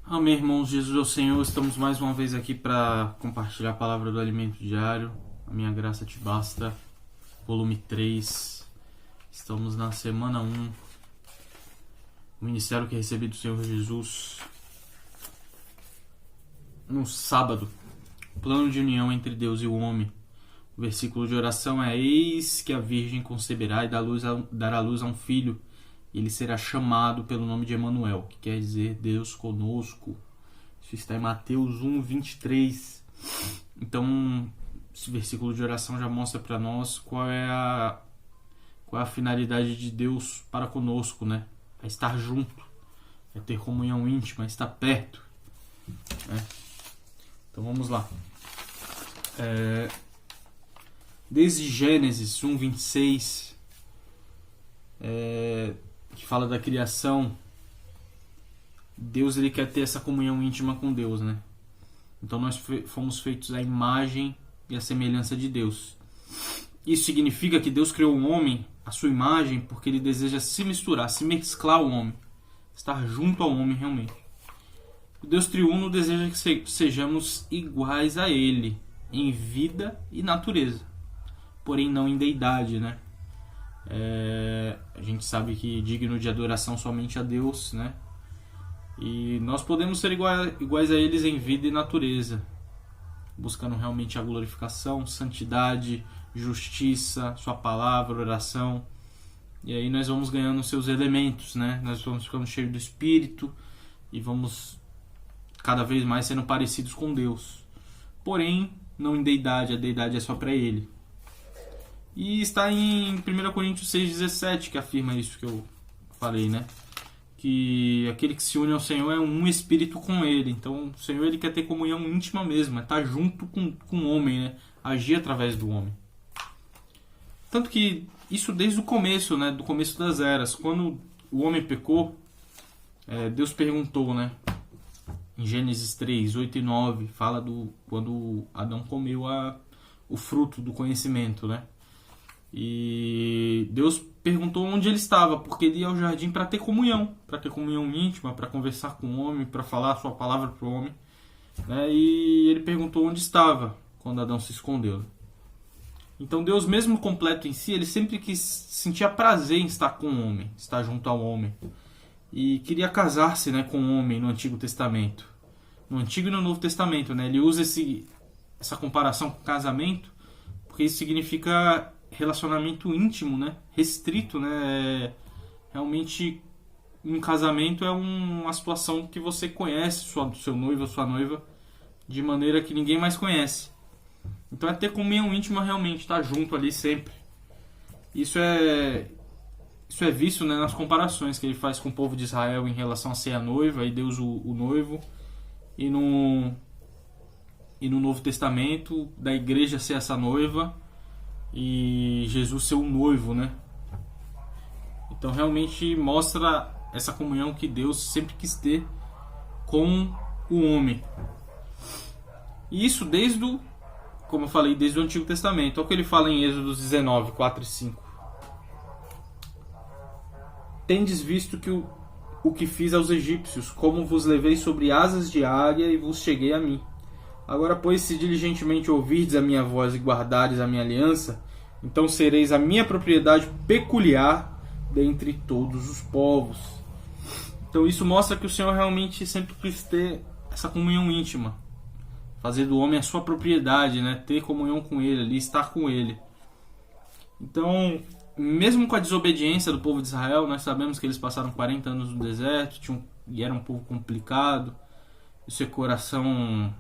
Amém, irmãos. Jesus é o Senhor. Estamos mais uma vez aqui para compartilhar a palavra do alimento diário. A minha graça te basta. Volume 3. Estamos na semana 1. O ministério que recebi do Senhor Jesus no sábado. Plano de união entre Deus e o homem. O versículo de oração é: eis que a Virgem conceberá e dará luz a um filho. Ele será chamado pelo nome de Emanuel, que quer dizer Deus conosco. Isso está em Mateus 1, 23. Então, esse versículo de oração já mostra para nós qual é a finalidade de Deus para conosco, né? É estar junto, é ter comunhão íntima, é estar perto, né? Então vamos lá. Desde Gênesis 1, 26, que fala da criação, Deus ele quer ter essa comunhão íntima com Deus, né? Então nós fomos feitos à imagem e à semelhança de Deus. Isso significa que Deus criou o homem à sua imagem porque ele deseja se misturar, se mesclar ao homem, estar junto ao homem realmente. O Deus triuno deseja que sejamos iguais a ele em vida e natureza, porém não em deidade, né? A gente sabe que é digno de adoração somente a Deus, né? E nós podemos ser iguais a eles em vida e natureza, buscando realmente a glorificação, santidade, justiça, sua palavra, oração. E aí nós vamos ganhando seus elementos, né? Nós vamos ficando cheios do Espírito e vamos cada vez mais sendo parecidos com Deus. Porém, não em deidade, a deidade é só para Ele. E está em 1 Coríntios 6,17 que afirma isso que eu falei, né? Que aquele que se une ao Senhor é um espírito com Ele. Então o Senhor ele quer ter comunhão íntima mesmo, é estar junto com o homem, né? Agir através do homem. Tanto que isso desde o começo, né? Do começo das eras. Quando o homem pecou, Deus perguntou, né? Em Gênesis 3, 8 e 9, fala quando Adão comeu o fruto do conhecimento, né? E Deus perguntou onde ele estava, porque ele ia ao jardim para ter comunhão íntima, para conversar com o homem, para falar a sua palavra para o homem, né? E ele perguntou onde estava quando Adão se escondeu. Então Deus, mesmo completo em si, ele sempre sentia prazer em estar com o homem, estar junto ao homem, e queria casar-se, né, com o homem no Antigo Testamento, no Antigo e no Novo Testamento, né? Ele usa essa comparação com casamento porque isso significa relacionamento íntimo, né? Restrito, né? Realmente um casamento é uma situação que você conhece seu noivo ou sua noiva de maneira que ninguém mais conhece. Então é ter comunhão íntima realmente, estar junto ali sempre. Isso é visto, né, nas comparações que ele faz com o povo de Israel em relação a ser a noiva e Deus o noivo, e no Novo Testamento da igreja ser essa noiva e Jesus ser o noivo, né? Então realmente mostra essa comunhão que Deus sempre quis ter com o homem. E isso como eu falei, desde o Antigo Testamento. Olha o que ele fala em Êxodo 19, 4 e 5. Tendes visto que o que fiz aos egípcios, como vos levei sobre asas de águia e vos cheguei a mim. Agora, pois, se diligentemente ouvirdes a minha voz e guardares a minha aliança, então sereis a minha propriedade peculiar dentre todos os povos. Então isso mostra que o Senhor realmente sempre quis ter essa comunhão íntima, fazer do homem a sua propriedade, né? Ter comunhão com Ele ali, estar com Ele. Então, mesmo com a desobediência do povo de Israel, nós sabemos que eles passaram 40 anos no deserto, e era um povo complicado, o seu coração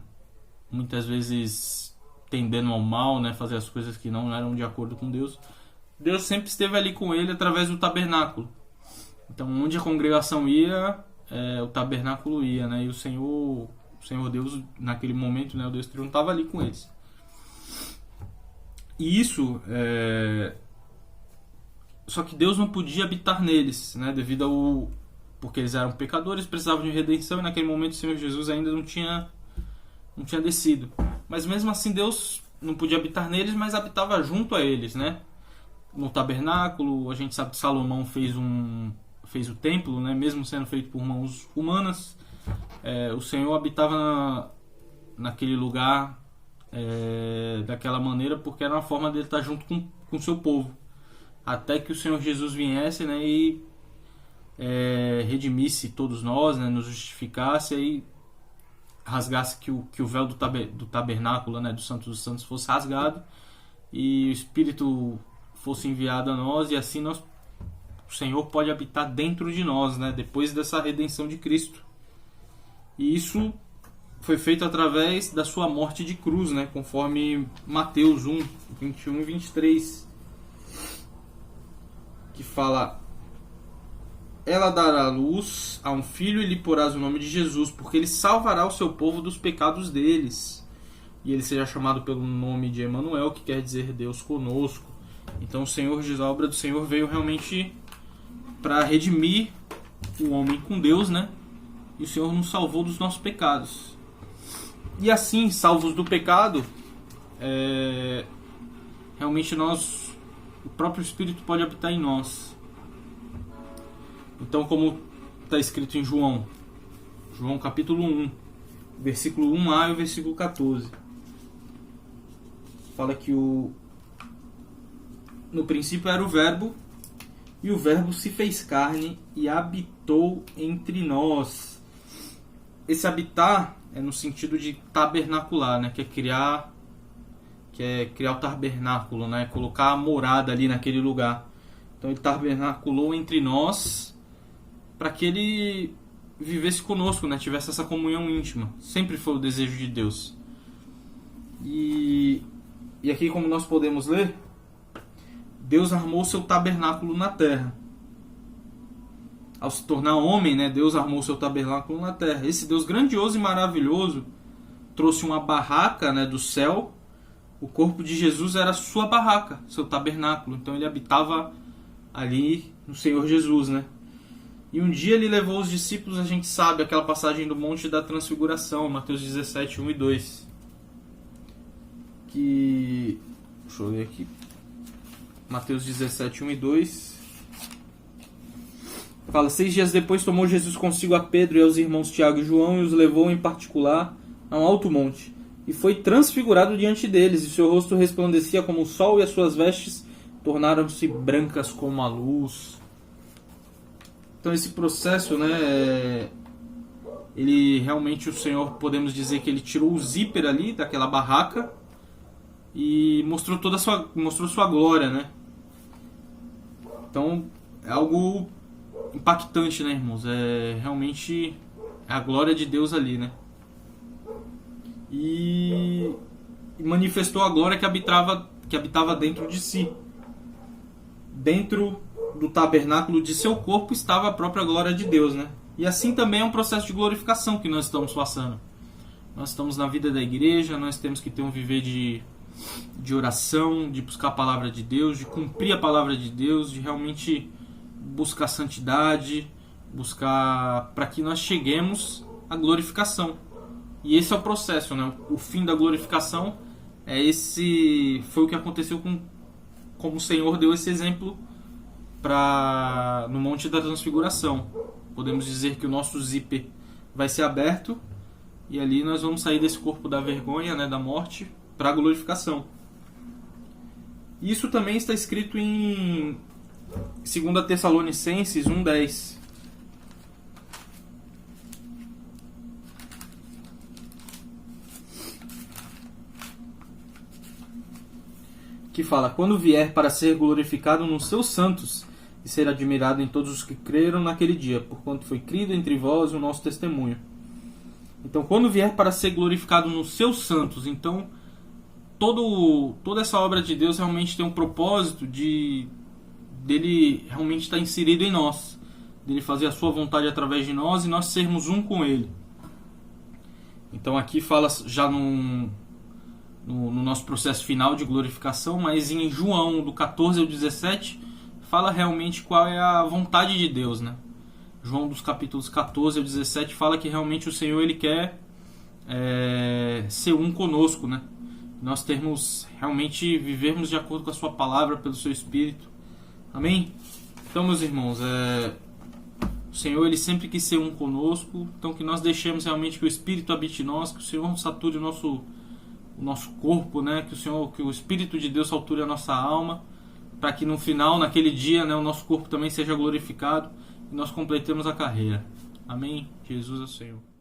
muitas vezes tendendo ao mal, né, fazer as coisas que não eram de acordo com Deus. Deus sempre esteve ali com ele através do tabernáculo. Então onde a congregação ia, o tabernáculo ia, né, e o Senhor Deus naquele momento, né, o Deus triuno estava ali com eles. E isso só que Deus não podia habitar neles, né, porque eles eram pecadores, precisavam de redenção, e naquele momento o Senhor Jesus ainda não tinha descido. Mas mesmo assim Deus não podia habitar neles, mas habitava junto a eles, né? No tabernáculo, a gente sabe que Salomão fez fez o templo, né? Mesmo sendo feito por mãos humanas, o Senhor habitava naquele lugar daquela maneira, porque era uma forma dele estar junto com o seu povo, até que o Senhor Jesus viesse, né? E redimisse todos nós, né? Nos justificasse e rasgasse que o véu do tabernáculo, né? Do Santo dos Santos fosse rasgado e o Espírito fosse enviado a nós, e assim o Senhor pode habitar dentro de nós, né? Depois dessa redenção de Cristo. E isso foi feito através da sua morte de cruz, né? Conforme Mateus 1, 21 e 23, que fala: ela dará luz a um filho e lhe porás o nome de Jesus, porque ele salvará o seu povo dos pecados deles. E ele será chamado pelo nome de Emanuel, que quer dizer Deus conosco. Então o Senhor Jesus, a obra do Senhor veio realmente para redimir o homem com Deus, né? E o Senhor nos salvou dos nossos pecados. E assim, salvos do pecado, realmente o próprio Espírito pode habitar em nós. Então, como está escrito em João capítulo 1, versículo 1a e o versículo 14, fala que no princípio era o Verbo, e o Verbo se fez carne e habitou entre nós. Esse habitar é no sentido de tabernacular, né? Que é criar o tabernáculo, né? Colocar a morada ali naquele lugar. Então ele tabernaculou entre nós para que ele vivesse conosco, né? Tivesse essa comunhão íntima. Sempre foi o desejo de Deus. E aqui, como nós podemos ler, Deus armou seu tabernáculo na terra. Ao se tornar homem, né, Deus armou seu tabernáculo na terra. Esse Deus grandioso e maravilhoso trouxe uma barraca, né, do céu. O corpo de Jesus era sua barraca, seu tabernáculo. Então ele habitava ali no Senhor Jesus, né? E um dia ele levou os discípulos, a gente sabe, aquela passagem do Monte da Transfiguração, Mateus 17, 1 e 2. Deixa eu ler aqui. Mateus 17, 1 e 2. Fala: 6 dias depois tomou Jesus consigo a Pedro e aos irmãos Tiago e João e os levou em particular a um alto monte. E foi transfigurado diante deles, e seu rosto resplandecia como o sol, e as suas vestes tornaram-se brancas como a luz. Então esse processo, né, ele realmente, o Senhor, podemos dizer que ele tirou o zíper ali daquela barraca e mostrou sua glória, né? Então é algo impactante, né, irmãos? Realmente a glória de Deus ali, né? E manifestou a glória que habitava dentro de si. Dentro do tabernáculo de seu corpo estava a própria glória de Deus, né? E assim também é um processo de glorificação que nós estamos passando. Nós estamos na vida da igreja, nós temos que ter um viver de oração, de buscar a palavra de Deus, de cumprir a palavra de Deus, de realmente buscar santidade, buscar para que nós cheguemos à glorificação. E esse é o processo, né? O fim da glorificação foi o que aconteceu como o Senhor deu esse exemplo no Monte da Transfiguração. Podemos dizer que o nosso zíper vai ser aberto e ali nós vamos sair desse corpo da vergonha, né, da morte, para a glorificação. Isso também está escrito em 2 Tessalonicenses 1,10. Que fala: quando vier para ser glorificado nos seus santos e ser admirado em todos os que creram naquele dia, porquanto foi crido entre vós o nosso testemunho. Então, quando vier para ser glorificado nos seus santos, então toda essa obra de Deus realmente tem um propósito dele realmente estar inserido em nós, dele fazer a sua vontade através de nós e nós sermos um com ele. Então aqui fala já no nosso processo final de glorificação, mas em João, do 14 ao 17, fala realmente qual é a vontade de Deus, né? João, dos capítulos 14 ao 17, fala que realmente o Senhor ele quer ser um conosco, né? Nós vivermos de acordo com a sua palavra, pelo seu Espírito. Amém? Então, meus irmãos, O Senhor, Ele sempre quis ser um conosco, então que nós deixemos realmente que o Espírito habite em nós, que o Senhor sature o nosso corpo, né? Que o Espírito de Deus sature a nossa alma, para que no final, naquele dia, né, o nosso corpo também seja glorificado e nós completemos a carreira. Amém? Jesus é o Senhor.